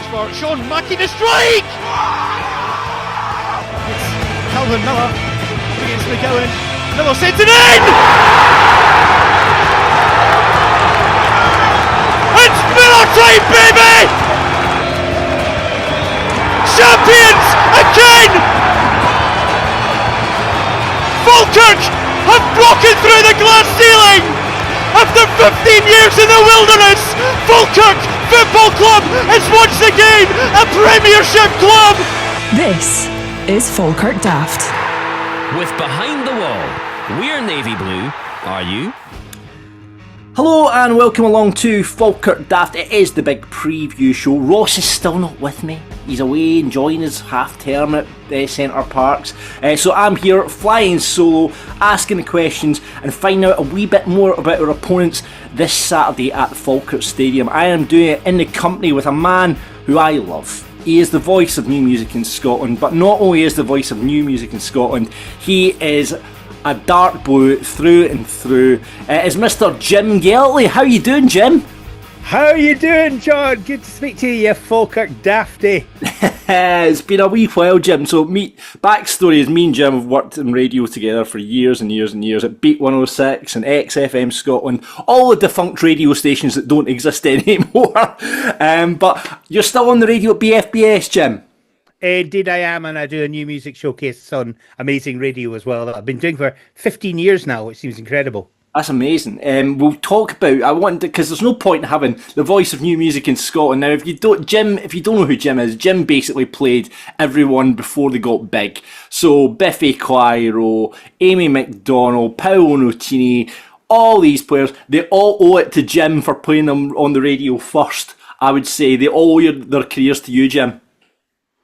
for Sean Mackey to strike! It's Calvin Miller up against McGowan. Miller sends it in! It's Miller time, baby! Champions again! Falkirk have broken through the glass ceiling! After 15 years in the wilderness, Falkirk Football Club is once again a Premiership club! This is Falkirk Daft. With Behind the Wall, we're navy blue, are you? Hello and welcome along to Falkirk Daft. It is the big preview show. Ross is still not with me. He's away enjoying his half term at Centre Parks. So I'm here flying solo, asking the questions and finding out a wee bit more about our opponents this Saturday at the Falkirk Stadium. I am doing it in the company with a man who I love. He is the voice of new music in Scotland, but not only is the voice of new music in Scotland, he is a dark blue through and through. Is Mr. Jim Gellatly. How you doing, Jim? How you doing, John? Good to speak to you, Falkirk Dafty. It's been a wee while, Jim. So, backstory is me and Jim have worked in radio together for years and years and years at Beat 106 and XFM Scotland, all the defunct radio stations that don't exist anymore. But you're still on the radio at BFBS, Jim? Indeed I am, and I do a new music showcase on Amazing Radio as well that I've been doing for 15 years now, which seems incredible. That's amazing. We'll talk about, because there's no point in having the voice of new music in Scotland. Now, if you don't know who Jim is, Jim basically played everyone before they got big. So, Biffy Clyro, Amy McDonald, Paolo Nutini, all these players, they all owe it to Jim for playing them on the radio first. I would say they all owe their careers to you, Jim.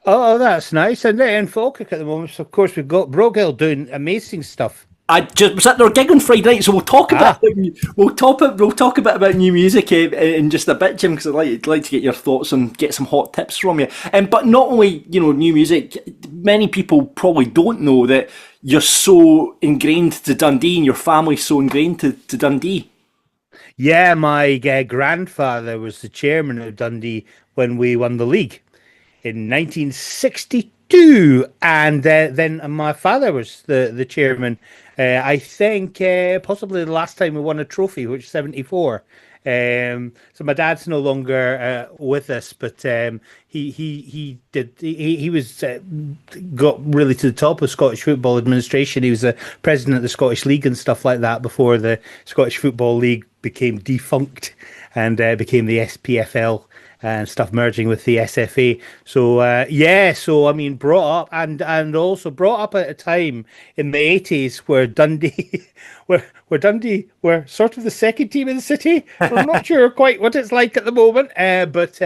Oh, that's nice. And in Falkirk at the moment, so of course, we've got Broghill doing amazing stuff. I just was at their gig on Friday night, so we'll talk about we'll talk a bit about new music in just a bit, Jim, because I'd like to get your thoughts and get some hot tips from you. But not only new music, many people probably don't know that you're so ingrained to Dundee and your family's so ingrained to Dundee. Yeah, my grandfather was the chairman of Dundee when we won the league in 1962, and then my father was the chairman. I think possibly the last time we won a trophy, which was 74. So my dad's no longer with us, but he was got really to the top of Scottish football administration. He was a president of the Scottish League and stuff like that before the Scottish Football League became defunct and became the SPFL. And stuff merging with the SFA. So brought up and also brought up at a time in the 80s where Dundee where Dundee were sort of the second team in the city. I'm not sure quite what it's like at the moment. But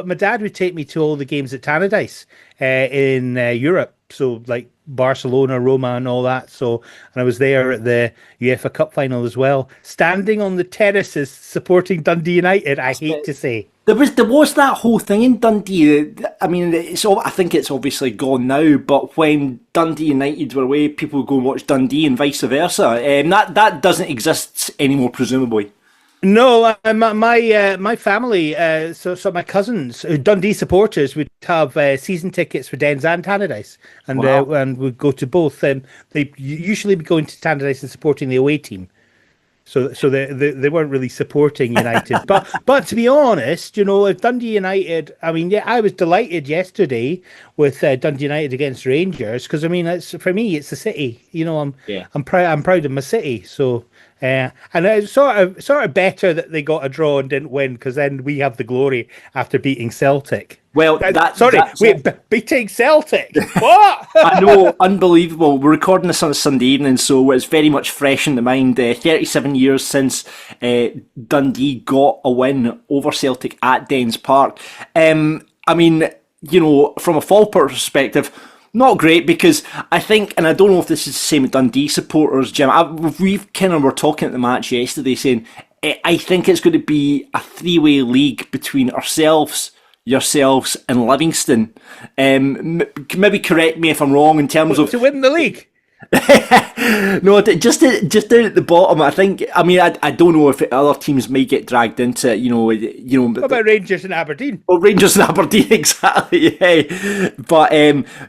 my dad would take me to all the games at Tannadice in Europe. So like Barcelona, Roma and all that. So, and I was there at the UEFA Cup final as well, standing on the terraces supporting Dundee United, I hate to say. There was that whole thing in Dundee. I mean, I think it's obviously gone now. But when Dundee United were away, people would go and watch Dundee and vice versa. That doesn't exist anymore, presumably. No, my family, so my cousins, Dundee supporters, would have season tickets for Dens and Tannadice, and wow. And would go to both. They usually be going to Tannadice and supporting the away team. So they weren't really supporting United, but to be honest, if Dundee United, I was delighted yesterday with Dundee United against Rangers because for me it's the city, I'm proud of my city, so and it's sort of better that they got a draw and didn't win because then we have the glory after beating Celtic. Well, beating Celtic. What? I know, unbelievable. We're recording this on a Sunday evening, so it's very much fresh in the mind. 37 years since Dundee got a win over Celtic at Dens Park. From a Falkirk perspective, not great because I think, and I don't know if this is the same with Dundee supporters, Jim, were talking at the match yesterday saying, I think it's going to be a three-way league between ourselves, and Livingston. Maybe correct me if I'm wrong in terms of to win the league. No, just down at the bottom. I think. I mean, I don't know if other teams might get dragged into it. What about Rangers and Aberdeen? Well, Rangers and Aberdeen, exactly. Yeah, but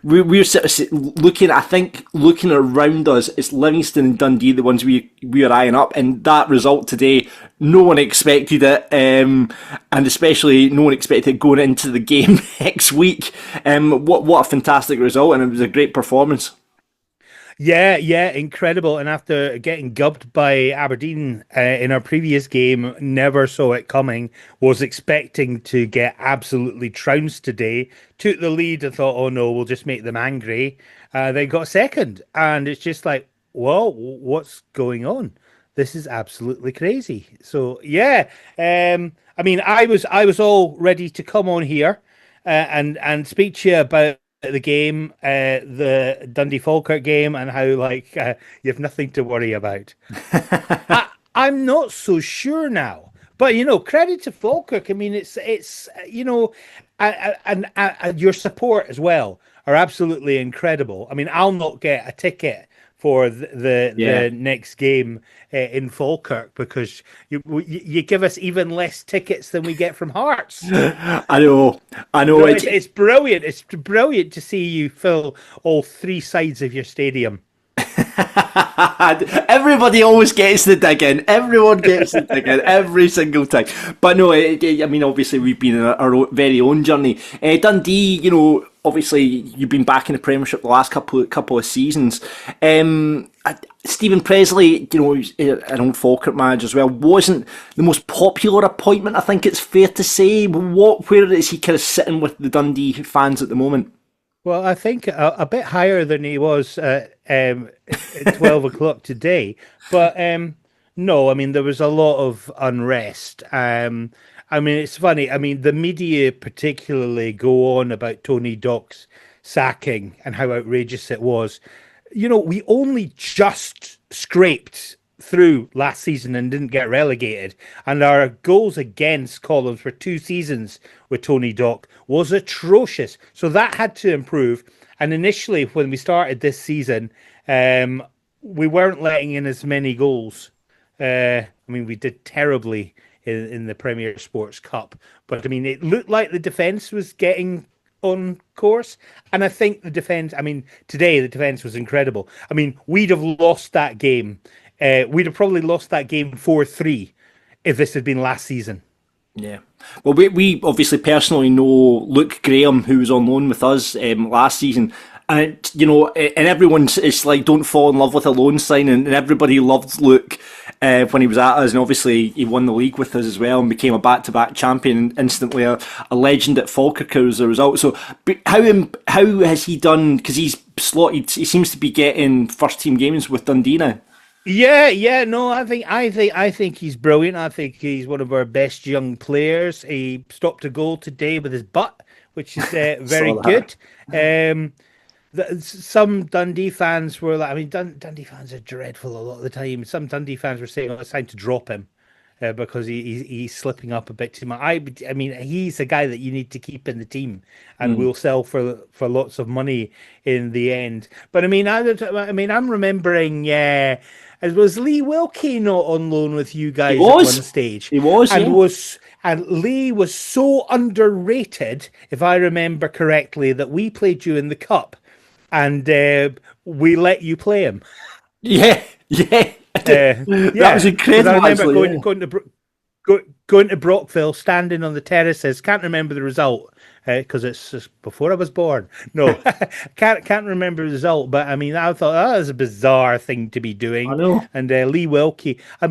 we're sort of looking. I think looking around us, it's Livingston and Dundee, the ones we are eyeing up, and that result today, no one expected it, and especially no one expected it going into the game next week. What a fantastic result, and it was a great performance. Yeah, incredible. And after getting gubbed by Aberdeen in our previous game, never saw it coming, was expecting to get absolutely trounced today, took the lead and thought, oh no, we'll just make them angry. They got second. And it's just like, whoa, what's going on? This is absolutely crazy. So, yeah, I mean, I was all ready to come on here and speak to you about the game, the Dundee Falkirk game, and how you have nothing to worry about. I'm not so sure now, but credit to Falkirk. I mean, it's and your support as well are absolutely incredible. I mean, I'll not get a ticket for the next game in Falkirk because you give us even less tickets than we get from Hearts. I know. No, it's brilliant. It's brilliant to see you fill all three sides of your stadium. Everybody always gets the dig in. Everyone gets the dig in every single time. But no, I mean, obviously we've been on our very own journey. Dundee, obviously you've been back in the Premiership the last couple of seasons. Stephen Presley, he's an old Falkirk manager as well, wasn't the most popular appointment, I think it's fair to say. Where is he kind of sitting with the Dundee fans at the moment? Well, I think a bit higher than he was at 12 o'clock today. But no, I mean, there was a lot of unrest. I mean, it's funny. I mean, the media particularly go on about Tony Dock's sacking and how outrageous it was. We only just scraped through last season and didn't get relegated. And our goals against columns for 2 seasons with Tony Dock was atrocious. So that had to improve. And initially, when we started this season, we weren't letting in as many goals. I mean, we did terribly in the Premier Sports Cup. But, I mean, it looked like the defence was getting on course. And I think the defence, I mean, today the defence was incredible. I mean, we'd have lost that game. We'd have probably lost that game 4-3 if this had been last season. Yeah. Well, we obviously personally know Luke Graham, who was on loan with us last season. And, and everyone's, it's like, don't fall in love with a loan sign. And everybody loved Luke when he was at us. And obviously, he won the league with us as well and became a back-to-back champion and instantly a legend at Falkirk as a result. So, how has he done? Because he's slotted, he seems to be getting first-team games with Dundee now. Yeah, no, I think he's brilliant. I think he's one of our best young players. He stopped a goal today with his butt, which is very good. Some Dundee fans were like, I mean, Dundee fans are dreadful a lot of the time. Some Dundee fans were saying, it's time to drop him because he's slipping up a bit too much. I mean, he's a guy that you need to keep in the team and will sell for lots of money in the end. But I mean, I'm remembering, was Lee Wilkie not on loan with you guys at one stage? He was, and Lee was so underrated, if I remember correctly, that we played you in the cup, and we let you play him. Yeah. That was incredible. I remember going to Brockville, standing on the terraces. Can't remember the result because it's just before I was born. No, can't remember the result. But I mean, I thought that was a bizarre thing to be doing. I know. And Lee Wilkie. I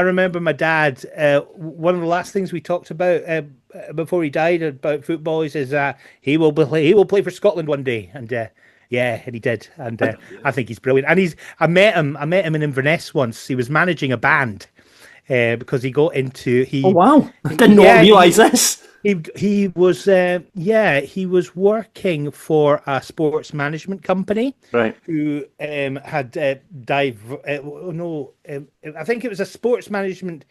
remember my dad. One of the last things we talked about before he died about football, he says he will play for Scotland one day, and and he did, and I think he's brilliant. And I met him in Inverness once. He was managing a band because he got into Oh wow! I did not realise this. He was working for a sports management company, right? Who had I think it was a sports management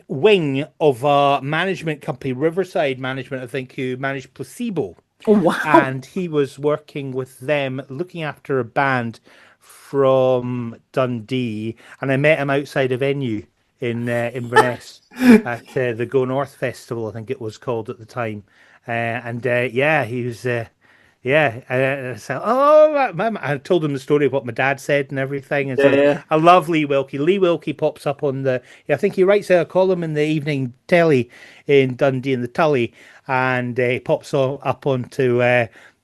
wing of a management company, Riverside Management, I think, who managed Placebo. Oh, wow. And he was working with them, looking after a band from Dundee, and I met him outside a venue in Inverness at the Go North Festival, I think it was called at the time. Yeah, he was. So, I told him the story of what my dad said and everything. And so Yeah. I love Lee Wilkie. Lee Wilkie pops up on I think he writes a column in the evening telly in Dundee in the Tully, and he pops up onto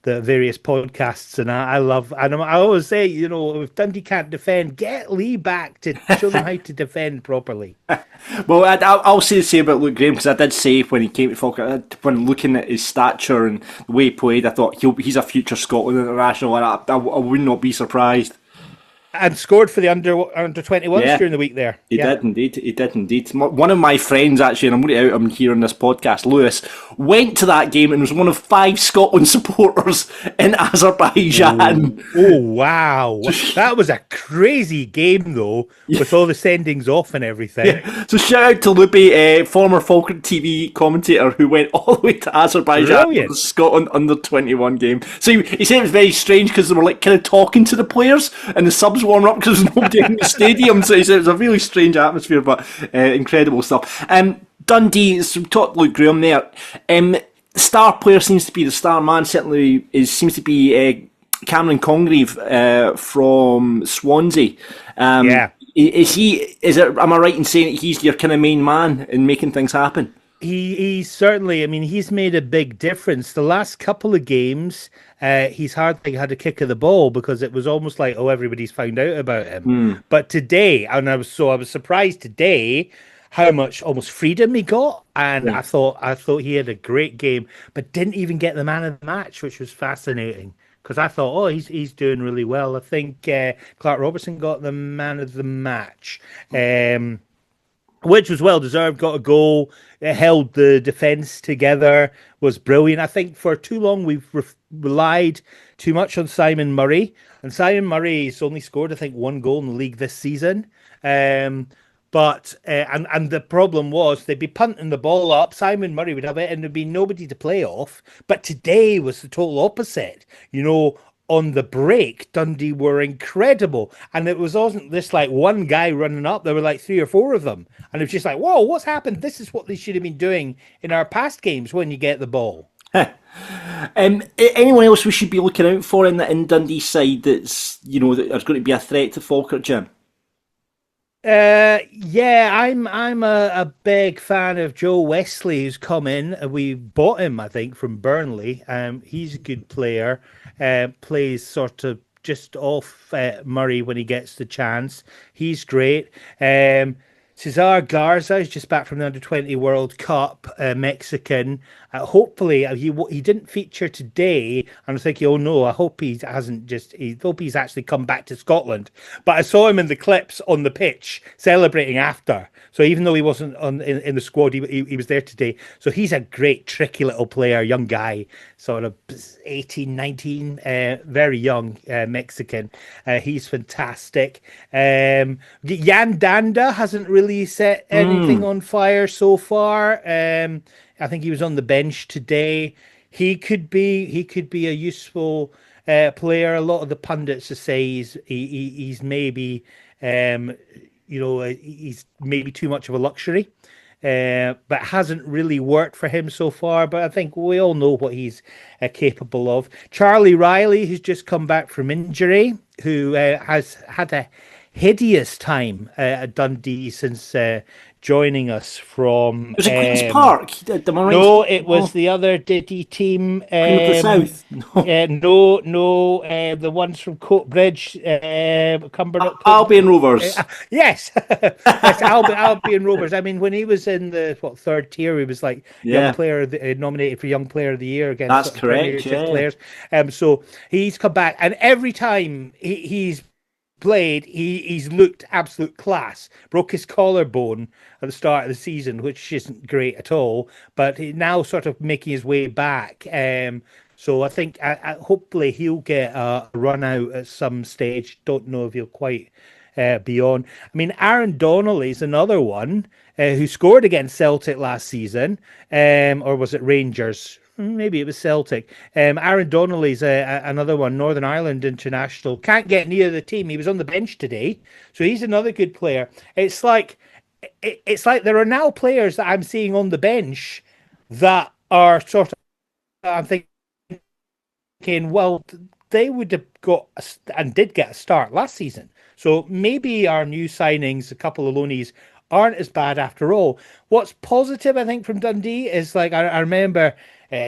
the various podcasts. And I love, and I always say, if Dundee can't defend, get Lee back to show them how to defend properly. Well, I'll say the same about Luke Graham, because I did say when he came to Falkirk, when looking at his stature and the way he played, I thought he's a future Scotland international, and I would not be surprised. And scored for the under 21s during the week there. He did indeed. One of my friends, actually, and I'm going to out him here on this podcast, Lewis, went to that game and was one of 5 Scotland supporters in Azerbaijan. Oh, wow. That was a crazy game, though, with all the sendings off and everything. Yeah. So shout out to Lupi, former Falkirk TV commentator, who went all the way to Azerbaijan for the Scotland under 21 game. So he said it was very strange because they were like kind of talking to the players and the subs warming up because there's nobody in the stadium. So he said it was a really strange atmosphere, but incredible stuff. Dundee, so we talked Luke Graham there. The star player seems to be the star man. Certainly seems to be Cameron Congreve from Swansea. Is he? Am I right in saying that he's your kind of main man in making things happen? He certainly, he's made a big difference. The last couple of games, he's hardly had a kick of the ball because it was almost like, everybody's found out about him. But today, and I was surprised today how much almost freedom he got, and I thought he had a great game, but didn't even get the man of the match, which was fascinating. Because I thought, he's doing really well. I think Clark Robertson got the man of the match, which was well deserved. Got a goal, held the defence together, was brilliant. I think for too long we've relied too much on Simon Murray, and Simon Murray's only scored, I think, 1 goal in the league this season. But the problem was they'd be punting the ball up. Simon Murray would have it, and there'd be nobody to play off. But today was the total opposite. On the break, Dundee were incredible, and it wasn't this like one guy running up. There were like 3 or 4 of them, and it was just like, whoa, what's happened? This is what they should have been doing in our past games when you get the ball. Anyone else we should be looking out for in Dundee side that's that's going to be a threat to Falkirk, Jim? I'm a big fan of Joe Wesley, who's come in. We bought him, I think, from Burnley. He's a good player. Plays sort of just off Murray when he gets the chance. He's great. Cesar Garza is just back from the Under-20 World Cup, Mexican. Hopefully, he didn't feature today. And I'm thinking, I hope he hasn't hope he's actually come back to Scotland. But I saw him in the clips on the pitch celebrating after. So even though he wasn't in the squad, he was there today. So he's a great, tricky little player, young guy, sort of 18, 19, very young Mexican. He's fantastic. Jan Danda hasn't really set anything on fire so far. I think he was on the bench today. He could be a useful player. A lot of the pundits say he's maybe he's maybe too much of a luxury, but hasn't really worked for him so far. But I think we all know what he's capable of. Charlie Riley, who's just come back from injury, who has had a hideous time at Dundee since joining us from... Was it Queen's Park? No, it was the other Diddy team. Queen of the South? No, the ones from Coatbridge, Cumbernauld. Albion Rovers. Yes, yes, Albion Rovers. When he was in the 3rd tier, he was like young player nominated for Young Player of the Year against That's correct, players. So he's come back, and every time he's played, he's looked absolute class. Broke his collarbone at the start of the season, which isn't great at all, but now sort of making his way back. So I think hopefully he'll get a run out at some stage. Don't know if he'll quite be on. Aaron Donnelly is another one who scored against Celtic last season, or was it Rangers? maybe it was Celtic. Aaron Donnelly's another one, Northern Ireland international. Can't get near the team. He was on the bench today, so he's another good player. It's like there are now players that I'm seeing on the bench that are sort of, I'm thinking, well, they would have got and did get a start last season. So maybe our new signings, a couple of loanies, aren't as bad after all. What's positive, I think, from Dundee is like I remember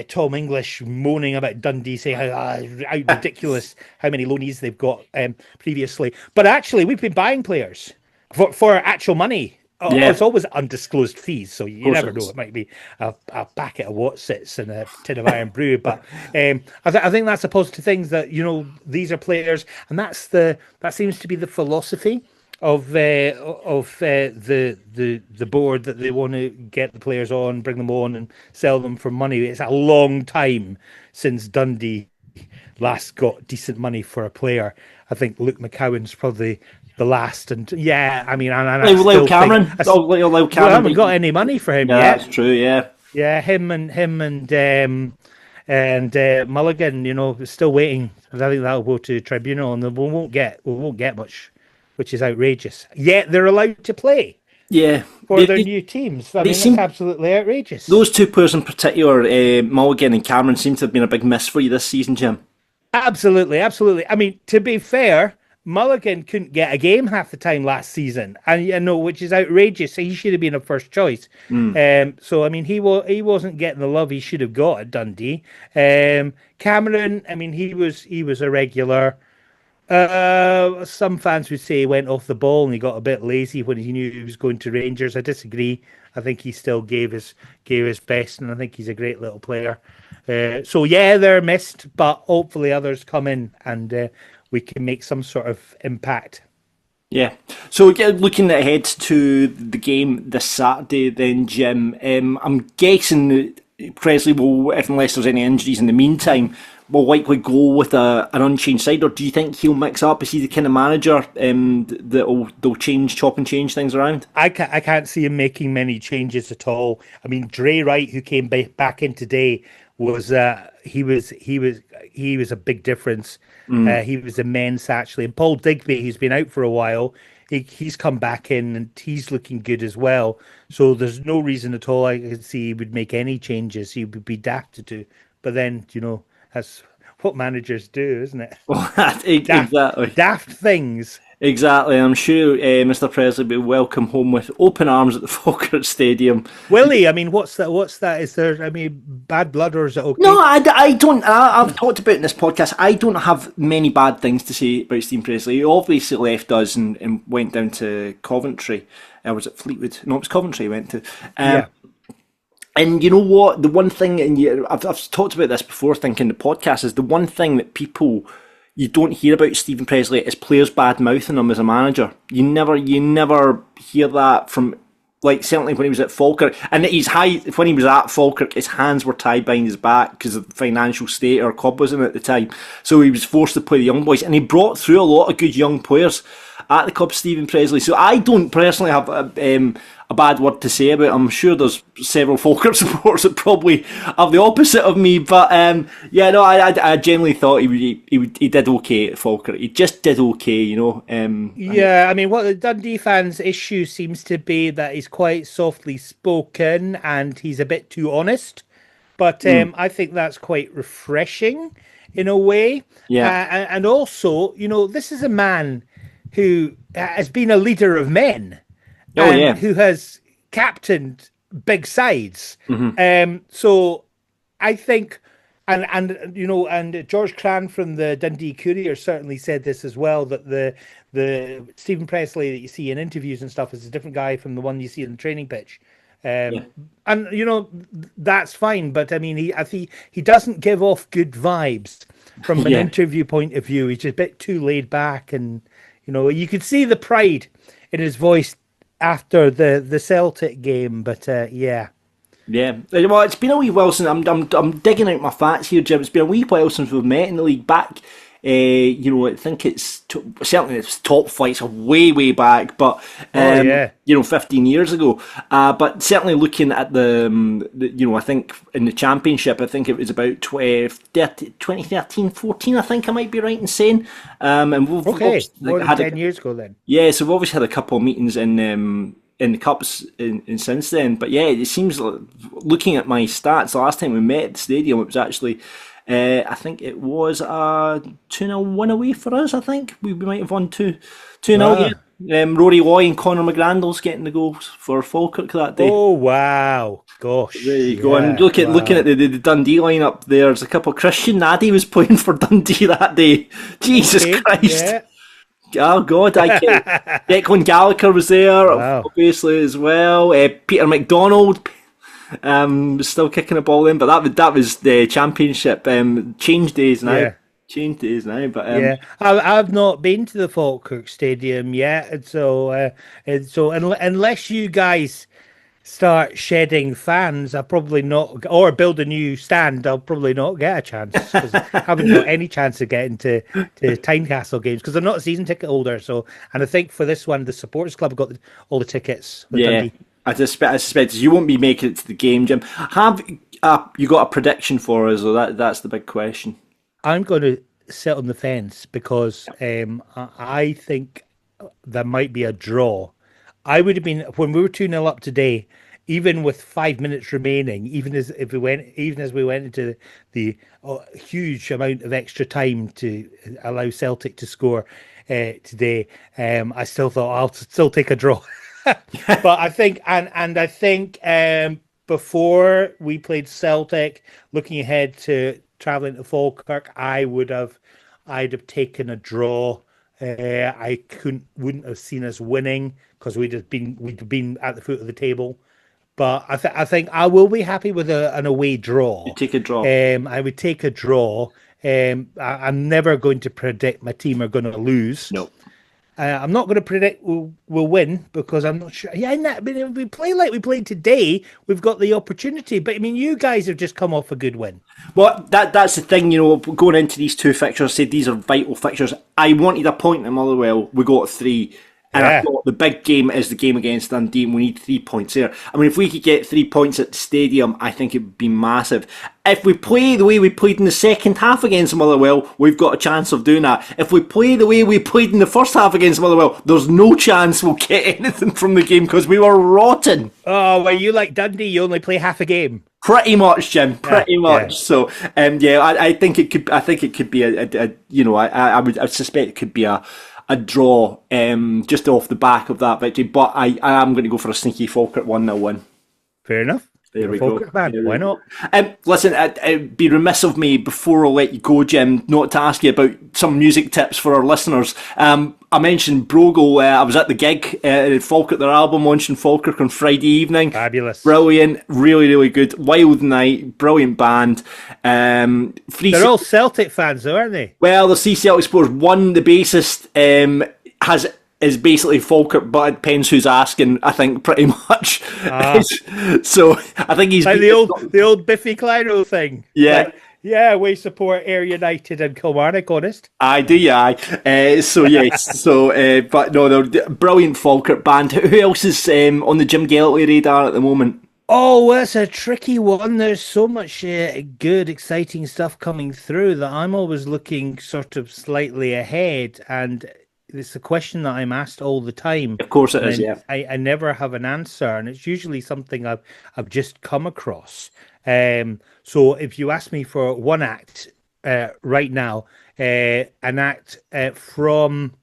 Tom English moaning about Dundee, saying how ridiculous how many loanies they've got previously. But actually, we've been buying players for actual money. Yeah. It's always undisclosed fees, so you never know. It might be a packet of Watsits and a tin of Iron Brew, but I think that's a positive thing, that these are players, and that seems to be the philosophy of the board, that they want to get the players on, bring them on, and sell them for money. It's a long time since Dundee last got decent money for a player. I think Luke McCowan's probably the last, and Lyle Cameron. I haven't got any money for him yet. That's true. Yeah, him and Mulligan. Still waiting. I think that'll go to tribunal, and we won't get much, which is outrageous. Yet they're allowed to play. Yeah, for their new teams. It's absolutely outrageous. Those two players in particular, Mulligan and Cameron, seem to have been a big miss for you this season, Jim. Absolutely. I mean, to be fair, Mulligan couldn't get a game half the time last season, and which is outrageous. So he should have been a first choice. So I mean, he wasn't getting the love he should have got at Dundee. Cameron, I mean, he was a regular. Some fans would say he went off the ball and he got a bit lazy when he knew he was going to Rangers. I disagree. I think he still gave his best, and I think he's a great little player. So yeah, they're missed, but hopefully others come in and we can make some sort of impact. Yeah. So looking ahead to the game this Saturday, then, Jim, I'm guessing that Presley will, unless there's any injuries in the meantime, will likely go with an unchanged side, or do you think he'll mix up? Is he the kind of manager they'll chop and change things around? I can't see him making many changes at all. I mean, Dre Wright, who came back in today, was he was a big difference. He was immense, actually. And Paul Digby, who's been out for a while, he's come back in and he's looking good as well. So there's no reason at all I could see he would make any changes. He would be daft to do. But then, that's what managers do, isn't it? Well, exactly. Daft things. Exactly. I'm sure Mr. Presley will be welcome home with open arms at the Falkirk Stadium. Will he? I mean, what's that? Is there, bad blood, or is it okay? No, I don't. I've talked about in this podcast, I don't have many bad things to say about Stephen Presley. He obviously left us and went down to Coventry. Was it Fleetwood? No, it was Coventry he went to. Yeah. And you know what? The one thing, and I've talked about this before, thinking the podcast, is the one thing that you don't hear about Stephen Presley is players bad mouthing him as a manager. You never hear that from, like, certainly when he was at Falkirk. And when he was at Falkirk, his hands were tied behind his back because of the financial state our club was in at the time. So he was forced to play the young boys, and he brought through a lot of good young players at the club, Stephen Presley. So I don't personally have a bad word to say about him. I'm sure there's several Falkirk supporters that probably have the opposite of me, but I generally thought he did okay at Falkirk. He just did okay, I mean, what the Dundee fans' issue seems to be that he's quite softly spoken and he's a bit too honest, but I think that's quite refreshing in a way. Yeah, and also, this is a man who has been a leader of men. Who has captained big sides. So I think, and George Cran from the Dundee Courier certainly said this as well, that the Stephen Presley that you see in interviews and stuff is a different guy from the one you see in the training pitch. And that's fine, but I mean, I think he doesn't give off good vibes from an interview point of view. He's just a bit too laid back, and you could see the pride in his voice after the Celtic game, but yeah. Well, it's been a wee while since I'm digging out my facts here, Jim. It's been a wee while since we've met in the league. Back I think it's certainly it's top flights are way back, but 15 years ago. But certainly looking at I think in the championship, I think it was about 2013, 14. I think I might be right in saying. And we've more than 10 years ago then. Yeah, so we've obviously had a couple of meetings in the cups in since then. But yeah, it seems like, looking at my stats, the last time we met at the stadium, it was actually, I think it was a 2-0 win away for us, I think. We might have won 2-0, yeah. Rory Loy and Conor McGrandles getting the goals for Falkirk that day. Oh, wow. Gosh. There you go. And looking at the Dundee lineup there, there's a couple. Christian Naddy was playing for Dundee that day. Jesus Christ. Yeah. Oh God! Declan Gallagher was there, obviously as well. Peter McDonald was still kicking the ball in, but that was the championship. Change days now. Yeah. Change days now. But I've not been to the Falkirk Stadium yet, and so unless you guys start shedding fans, I'll probably not, or build a new stand, I'll probably not get a chance, because I haven't got any chance of getting to Tynecastle games, because I'm not a season ticket holder. So, and I think for this one, the supporters club got all the tickets. Dundee. I suspect you won't be making it to the game, Jim. Have you got a prediction for us, or that's the big question? I'm going to sit on the fence, because I think there might be a draw. I would have been, when we were 2-0 up today, even with 5 minutes remaining, even as we went into the huge amount of extra time to allow Celtic to score today, I still thought I'll still take a draw. But I think, and I think before we played Celtic, looking ahead to travelling to Falkirk, I'd have taken a draw. I wouldn't have seen us winning, because we'd been at the foot of the table. But I think I will be happy with an away draw. You take a draw. I would take a draw. I'm never going to predict my team are going to lose. No. I'm not going to predict we'll win, because I'm not sure. Yeah, if we play like we played today, we've got the opportunity. But I mean, you guys have just come off a good win. Well, that's the thing, going into these two fixtures, say these are vital fixtures. I wanted a point in Motherwell. We got 3. And I thought the big game is the game against Dundee, and we need 3 points there. I mean, if we could get 3 points at the stadium, I think it would be massive. If we play the way we played in the second half against Motherwell, we've got a chance of doing that. If we play the way we played in the first half against Motherwell, there's no chance we'll get anything from the game, because we were rotten. Oh, well, you like Dundee, you only play half a game. Pretty much, Jim. Pretty much. So, I think it could. I think it could be I would suspect it could be a draw, just off the back of that victory. But I am going to go for a sneaky Falkirk 1-0 win. Fair enough. There we go. Man. Why not? Listen, it'd be remiss of me before I let you go, Jim, not to ask you about some music tips for our listeners. I mentioned Brogo. I was at the gig at Falkirk, their album launch in Falkirk on Friday evening. Fabulous. Brilliant. Really, really good. Wild night. Brilliant band. They're all Celtic fans, though, aren't they? Well, the Celtic Sports. One, the bassist, is basically Falkirk, but it depends who's asking, I think, pretty much. So I think he's... Like the old Biffy Clyro thing. Yeah. Like, yeah, we support Ayr United and Kilmarnock, honest. I do, yeah. So, yes. But no, they're a brilliant Falkirk band. Who else is on the Jim Gellatly radar at the moment? Oh, that's a tricky one. There's so much good, exciting stuff coming through that I'm always looking sort of slightly ahead, and it's a question that I'm asked all the time. Of course it is, yeah. I never have an answer, and it's usually something I've just come across. So if you ask me for one act right now, an act from,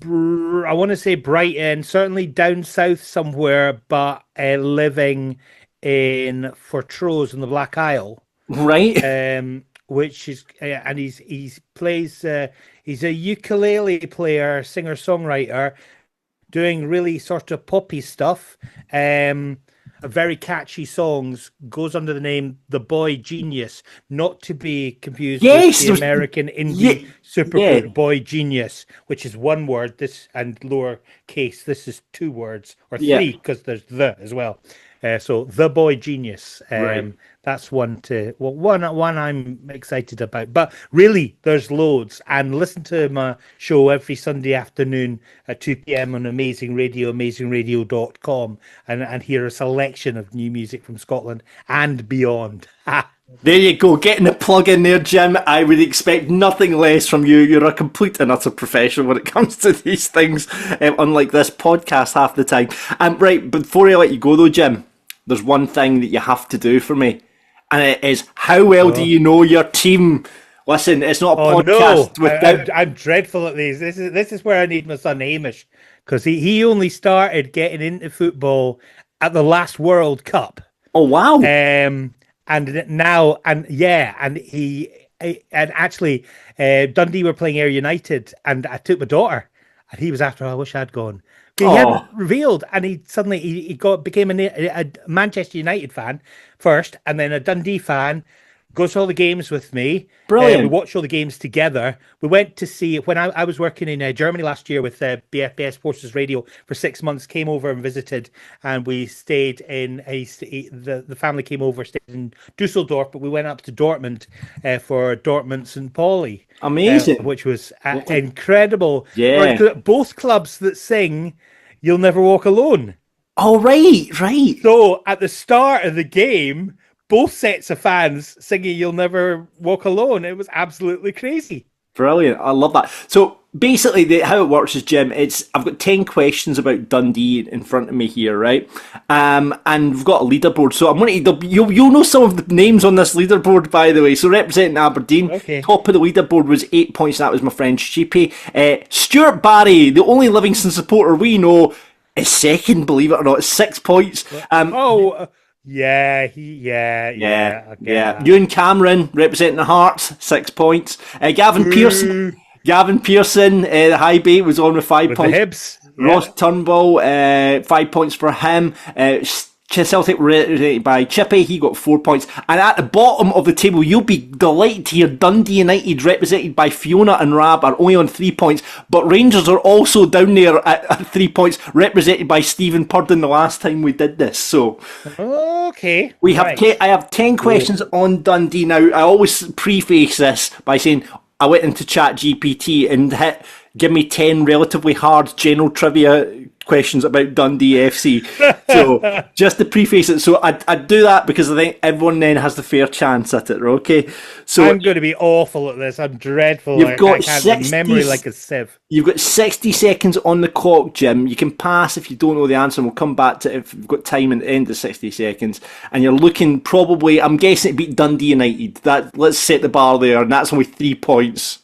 I want to say Brighton, certainly down south somewhere, but living in Fortrose in the Black Isle. Right. Which is, and he plays, he's a ukulele player, singer-songwriter, doing really sort of poppy stuff. Very catchy songs, goes under the name The Boy Genius, not to be confused with the American indie supergroup Boy Genius, which is one word, this and lowercase, this is 2 words, or 3, because there's the as well. So The Boy Genius. Right. That's one I'm excited about. But really, there's loads. And listen to my show every Sunday afternoon at 2 p.m. on Amazing Radio, amazingradio.com, and hear a selection of new music from Scotland and beyond. There you go, getting the plug in there, Jim. I would expect nothing less from you. You're a complete and utter professional when it comes to these things, unlike this podcast half the time. Right, before I let you go though, Jim, there's one thing that you have to do for me, and it is, how well do you know your team? Listen, it's not a podcast without... I'm dreadful at these. This is where I need my son Hamish, because he only started getting into football at the last World Cup. Oh, wow. And now, Dundee were playing Ayr United, and I took my daughter, and he was after, I wish I'd gone. He hadn't revealed, and he became a Manchester United fan first, and then a Dundee fan. Goes to all the games with me. Brilliant. We watched all the games together. We went to see, when I was working in Germany last year with BFBS Forces Radio for 6 months, came over and visited, and we stayed in, the family came over, stayed in Dusseldorf, but we went up to Dortmund for Dortmund St. Pauli. Amazing. Which was incredible. Yeah. Both clubs that sing You'll Never Walk Alone. Oh, right. So at the start of the game, both sets of fans singing You'll Never Walk Alone. It was absolutely crazy. Brilliant. I love that. So basically how it works is, Jim, I've got 10 questions about Dundee in front of me here, right? And we've got a leaderboard. So I'm going to, you'll know some of the names on this leaderboard, by the way. So representing Aberdeen, top of the leaderboard was 8 points. That was my friend Sheepy. Stuart Barry, the only Livingston supporter we know, is second, believe it or not, 6 points. Yeah. Ewan Cameron representing the Hearts, 6 points. Gavin Pearson, the high bait, was on with 5 points. The Hibs. Ross Turnbull, 5 points for him. Celtic represented by Chippy, he got 4 points. And at the bottom of the table, you'll be delighted to hear Dundee United, represented by Fiona and Rab, are only on 3 points. But Rangers are also down there at 3 points, represented by Stephen Purden the last time we did this. So, okay. I have 10 questions on Dundee. Now, I always preface this by saying I went into ChatGPT and give me 10 relatively hard general trivia questions about Dundee FC. So just to preface it, so I do that because I think everyone then has the fair chance at it, okay? So I'm going to be awful at this. I'm dreadful. You've got I can't memory like a sieve. You've got 60 seconds on the clock, Jim. You can pass if you don't know the answer, and we'll come back to it if you've got time at the end of 60 seconds. And you're looking probably, I'm guessing, to beat Dundee United. Let's set the bar there, and that's only 3 points.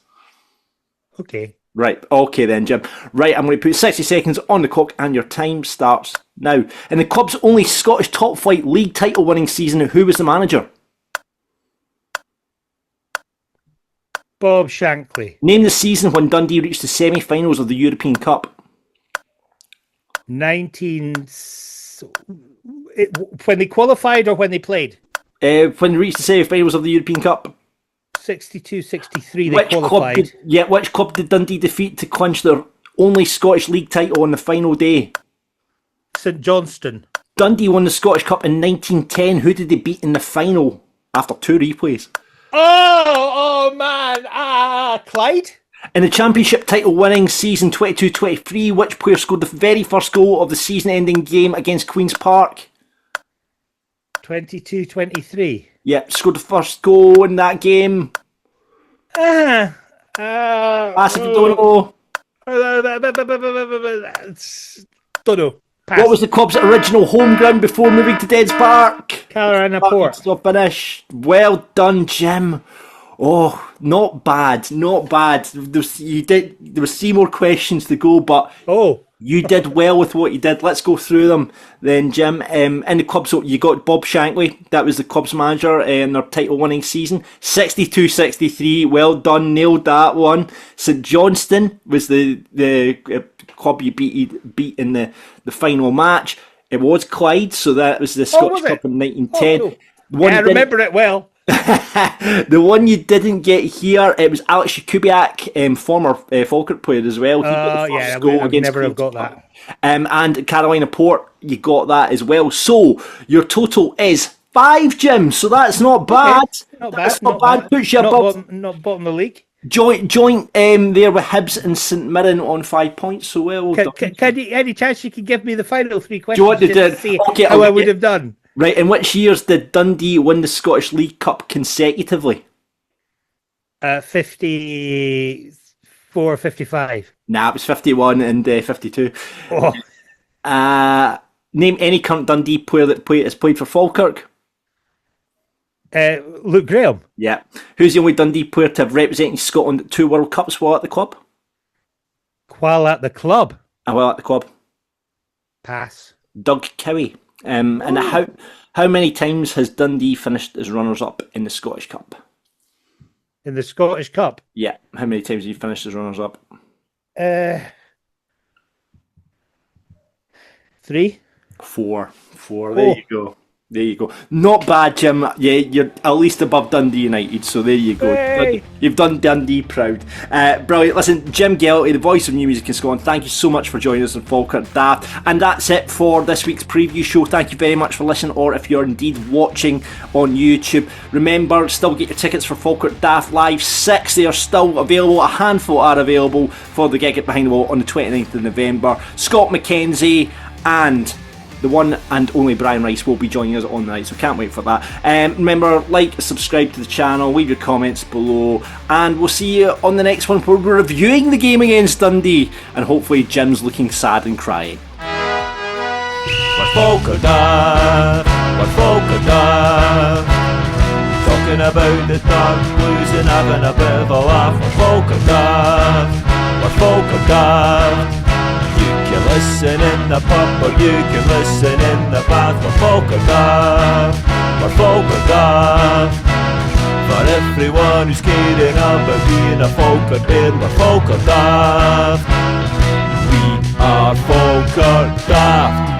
Okay. Right, okay then, Jim. Right, I'm going to put 60 seconds on the clock, and your time starts now. In the club's only Scottish top flight league title winning season, who was the manager? Bob Shankly. Name the season when Dundee reached the semi-finals of the European Cup. When they qualified or when they played? When they reached the semi-finals of the European Cup. 62-63 they qualified. Which club did Dundee defeat to clinch their only Scottish league title on the final day? St Johnstone. Dundee won the Scottish Cup in 1910. Who did they beat in the final after 2 replays? Oh man! Clyde? In the Championship title winning season 22-23, which player scored the very first goal of the season ending game against Queen's Park? 22-23. Yep, scored the first goal in that game. Pass if you don't know. Don't know. Pass. What was the club's original home ground before moving to Deads Park? Carolina Port. So finish. Well done, Jim. Oh, not bad. There was 3 more questions to go, but you did well with what you did. Let's go through them then, Jim. In the club, so you got Bob Shankly. That was the club's manager in their title-winning season. 62-63. Well done. Nailed that one. St Johnstone was the club you beat in the final match. It was Clyde, so that was the Scottish Cup in 1910. I remember it well. The one you didn't get here, it was Alex Jakubiak, former Falkirk player as well. He got the first goal I'd against never have Queen's got Park. that. And Carolina Port, you got that as well. So your total is 5, Jim. So that's not bad. Not That's bad. not bad. Puts you Not above not bottom of the league. joint there with Hibs and St Mirren on 5 points. So well done. Any chance you could give me the final 3 questions? Do you want to just do? see Okay, how I would have done. Right. In which years did Dundee win the Scottish League Cup consecutively? 54, 55. Nah, it was 51 and 52. Oh, Name any current Dundee player that has played for Falkirk. Luke Graham. Yeah. Who's the only Dundee player to have represented Scotland at 2 World Cups while at the club? While at the club. While at the club. Pass. Doug Cowie. And how many times has Dundee finished as runners-up in the Scottish Cup? In the Scottish Cup. Yeah. How many times have you finished as runners-up? 3. 4. There you go. There you go. Not bad, Jim. Yeah, you're at least above Dundee United, so there you go. Hey. You've done Dundee proud. Brilliant. Listen, Jim Gellatly, the voice of new music in Scotland, thank you so much for joining us on Falkirk Daft. And that's it for this week's preview show. Thank you very much for listening, or if you're indeed watching on YouTube. Remember, still get your tickets for Falkirk Daft Live 6. They are still available. A handful are available for the gig at Behind the Wall on the 29th of November. Scott McKenzie and the one and only Brian Rice will be joining us on the night, so can't wait for that. Remember, like, subscribe to the channel, leave your comments below, and we'll see you on the next one where we're reviewing the game against Dundee, and hopefully Jim's looking sad and crying. We're Falkirk Daft, we're Falkirk Daft, talking about the dark blues and having a bit of a laugh. We're Falkirk Daft, we're Falkirk Daft. You can listen in the pub or you can listen in the bath. We're Falkirk Daft, we're Falkirk Daft. For everyone who's caring about being a Falkirk bairn, we're Falkirk Daft. We are Falkirk Daft.